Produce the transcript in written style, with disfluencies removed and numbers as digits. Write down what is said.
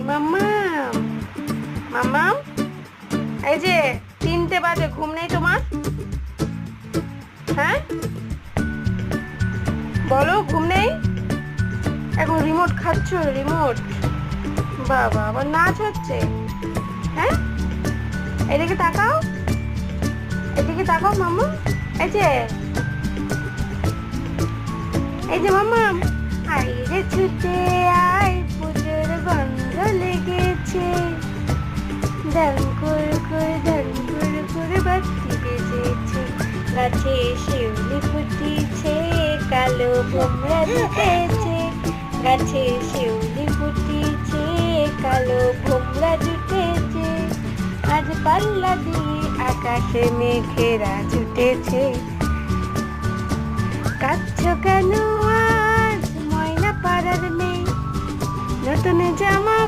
মাম্মা, মাম্মা, এই যে 3টে বাজে, ঘুম নেই তোমার? হ্যাঁ বলো, ঘুম নেই? এখন রিমোট খাচ্ছ? রিমোট? বাবা, আবার নাচ হচ্ছে? হ্যাঁ, এদিকে তাকাও, এদিকে তাকাও মাম্মা। এই যে, এই যে মাম্মা, আই রে ছুটে আয়, পুজোর গন্ধ লেগেছে, ঢং করে বাতি বেজেছে, গাছে শিউলি ফুটিছে, কালো ভোমরা জুটেছে, গাছে শিউলি ফুটিছে, কালো ভোমরা জুটেছে, আজ পাল্লা দিয়ে আকাশে মেঘেরা জুটেছে। কাঁদছো কেন আজ, ময়না পাড়ার মেয়ে? নতুন জামা